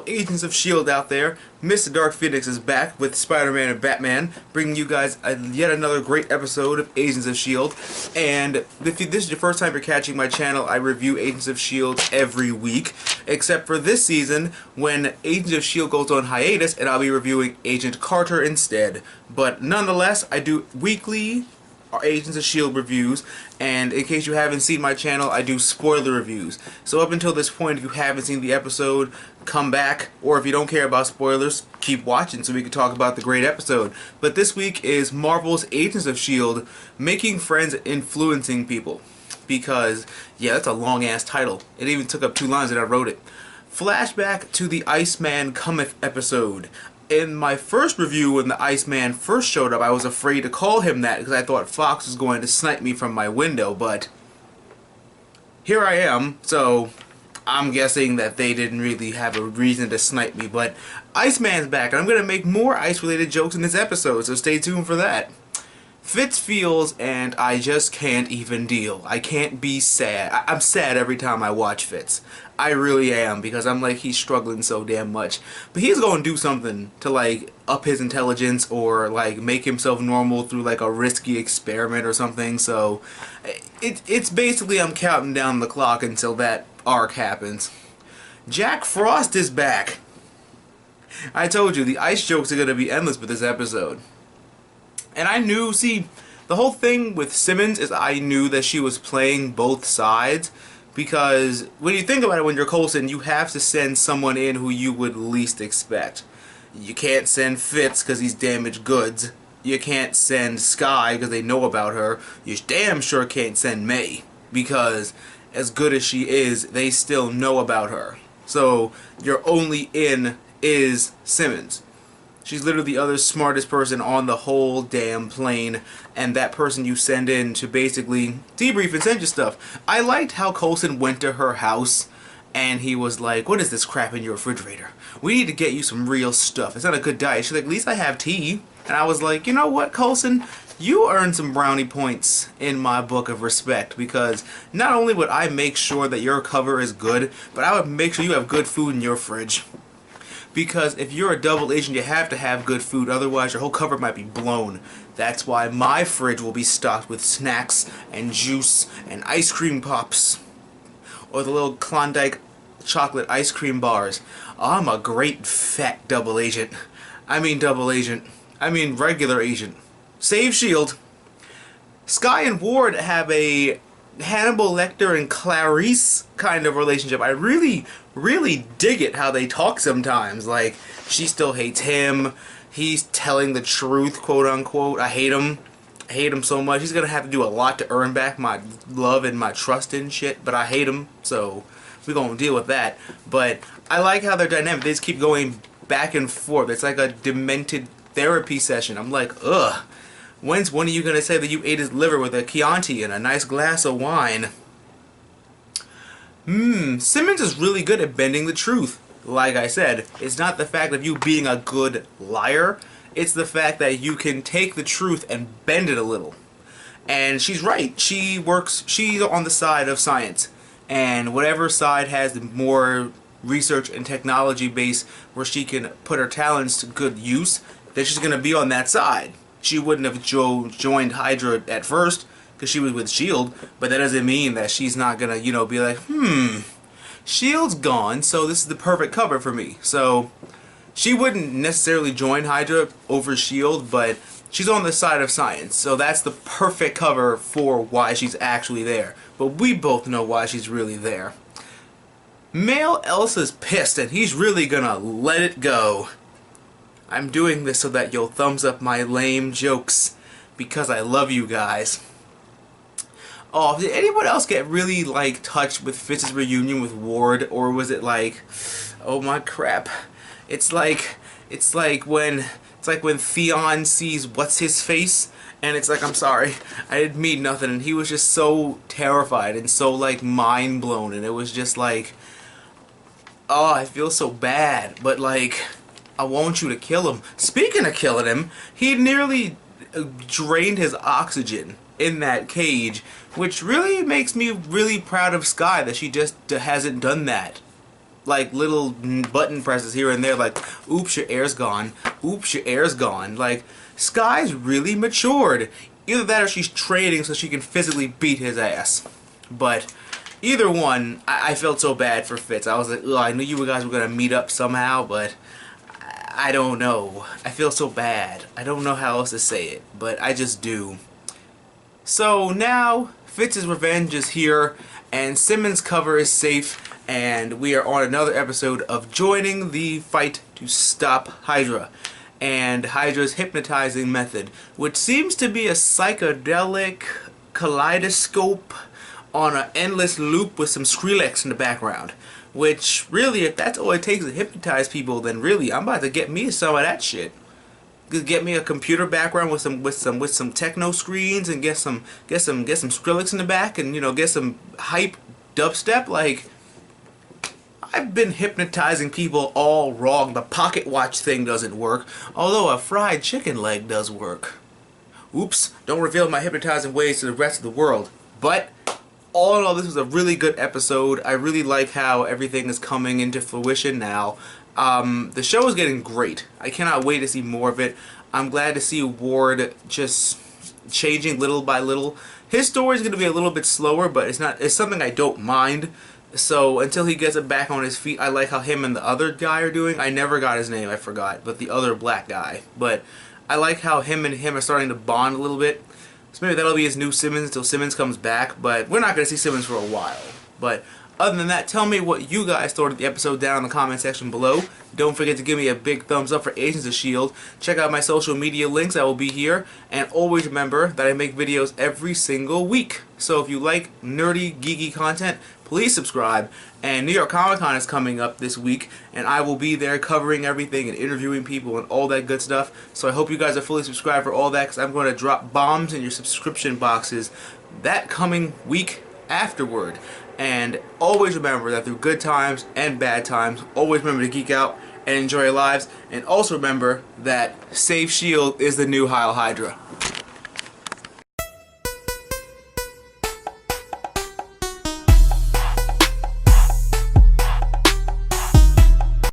Agents of S.H.I.E.L.D. out there. TheMrDarkPhoenix is back with Spider-Man and Batman, bringing you guys yet another great episode of Agents of S.H.I.E.L.D. And if this is your first time you're catching my channel, I review Agents of S.H.I.E.L.D. every week, except for this season when Agents of S.H.I.E.L.D. goes on hiatus and I'll be reviewing Agent Carter instead. But nonetheless, I do weekly Agents of S.H.I.E.L.D. reviews, and in case you haven't seen my channel, I do spoiler reviews. So up until this point, if you haven't seen the episode, come back, or if you don't care about spoilers, keep watching so we can talk about the great episode. But this week is Marvel's Agents of S.H.I.E.L.D. Making Friends Influencing People. Because, yeah, that's a long-ass title. It even took up 2 lines and I wrote it. Flashback to the Iceman Cometh episode. In my first review, when the Iceman first showed up, I was afraid to call him that because I thought Fox was going to snipe me from my window, but here I am, so I'm guessing that they didn't really have a reason to snipe me, but Iceman's back, and I'm going to make more ice-related jokes in this episode, so stay tuned for that. Fitz feels, and I just can't even deal. I can't be sad. I'm sad every time I watch Fitz. I really am, because I'm like, he's struggling so damn much. But he's going to do something to, like, up his intelligence or, like, make himself normal through, like, a risky experiment or something. So, it's basically I'm counting down the clock until that arc happens. Jack Frost is back. I told you, the ice jokes are going to be endless with this episode. And I knew, see, the whole thing with Simmons is I knew that she was playing both sides, because when you think about it, when you're Coulson, you have to send someone in who you would least expect. You can't send Fitz because he's damaged goods. You can't send Skye because they know about her. You damn sure can't send May, because as good as she is, they still know about her. So your only in is Simmons. She's literally the other smartest person on the whole damn plane, and that person you send in to basically debrief and send you stuff. I liked how Coulson went to her house, and he was like, "What is this crap in your refrigerator? We need to get you some real stuff. It's not a good diet." She's like, "At least I have tea." And I was like, you know what, Coulson? You earned some brownie points in my book of respect, because not only would I make sure that your cover is good, but I would make sure you have good food in your fridge. Because if you're a double agent, you have to have good food, otherwise your whole cupboard might be blown. That's why my fridge will be stocked with snacks and juice and ice cream pops. Or the little Klondike chocolate ice cream bars. I'm a great fat double agent. I mean double agent. I mean regular agent. Save S.H.I.E.L.D. Skye and Ward have a Hannibal Lecter and Clarice kind of relationship. I really dig it how they talk sometimes. Like, she still hates him. He's telling the truth, quote unquote. I hate him. I hate him so much. He's gonna have to do a lot to earn back my love and my trust and shit, but I hate him, so we're gonna deal with that. But I like how they're dynamic. They just keep going back and forth. It's like a demented therapy session. I'm like, ugh. When's one of you gonna say that you ate his liver with a Chianti and a nice glass of wine? Simmons is really good at bending the truth. Like I said, it's not the fact of you being a good liar, it's the fact that you can take the truth and bend it a little. And she's right. She's on the side of science. And whatever side has the more research and technology base where she can put her talents to good use, then she's gonna be on that side. She wouldn't have joined Hydra at first because she was with S.H.I.E.L.D., but that doesn't mean that she's not gonna, you know, be like, S.H.I.E.L.D.'s gone, so this is the perfect cover for me. So she wouldn't necessarily join Hydra over S.H.I.E.L.D., but she's on the side of science, so that's the perfect cover for why she's actually there. But we both know why she's really there. Male Elsa's pissed, and he's really gonna let it go. I'm doing this so that you'll thumbs up my lame jokes, because I love you guys. Oh, did anyone else get really, like, touched with Fitz's reunion with Ward, or was it like, oh my crap, it's like when Theon sees what's his face, and it's like, I'm sorry, I didn't mean nothing, and he was just so terrified and so, like, mind blown, and it was just like, oh, I feel so bad, but like, I want you to kill him. Speaking of killing him, he nearly drained his oxygen in that cage, which really makes me really proud of Skye that she just hasn't done that. like little button presses here and there, like, oops, your air's gone. Oops, your air's gone. Like, Sky's really matured. Either that or she's training so she can physically beat his ass. But either one, I felt so bad for Fitz. I was like, ugh, I knew you guys were going to meet up somehow, but I don't know. I feel so bad. I don't know how else to say it, but I just do. So now, Fitz's revenge is here, and Simmons' cover is safe, and we are on another episode of joining the fight to stop Hydra and Hydra's hypnotizing method, which seems to be a psychedelic kaleidoscope on an endless loop with some Skrillex in the background. Which, really, if that's all it takes to hypnotize people, then really, I'm about to get me some of that shit. Get me a computer background with some techno screens and get some Skrillex in the back, and get some hype dubstep. Like, I've been hypnotizing people all wrong. The pocket watch thing doesn't work, although a fried chicken leg does work. Oops, don't reveal my hypnotizing ways to the rest of the world. But all in all, this was a really good episode. I really like how everything is coming into fruition now. The show is getting great. I cannot wait to see more of it. I'm glad to see Ward just changing little by little. His story is going to be a little bit slower, but it's something I don't mind. So until he gets it back on his feet, I like how him and the other guy are doing. I never got his name, I forgot, but the other black guy. But I like how him and him are starting to bond a little bit. So maybe that'll be his new Simmons until Simmons comes back, but we're not going to see Simmons for a while. But other than that, tell me what you guys thought of the episode down in the comment section below. Don't forget to give me a big thumbs up for Agents of S.H.I.E.L.D. Check out my social media links, I will be here. And always remember that I make videos every single week. So if you like nerdy, geeky content, please subscribe. And New York Comic Con is coming up this week, and I will be there covering everything and interviewing people and all that good stuff. So I hope you guys are fully subscribed for all that, because I'm going to drop bombs in your subscription boxes that coming week afterward. And always remember that through good times and bad times, always remember to geek out and enjoy your lives. And also remember that Save S.H.I.E.L.D. is the new Heil Hydra.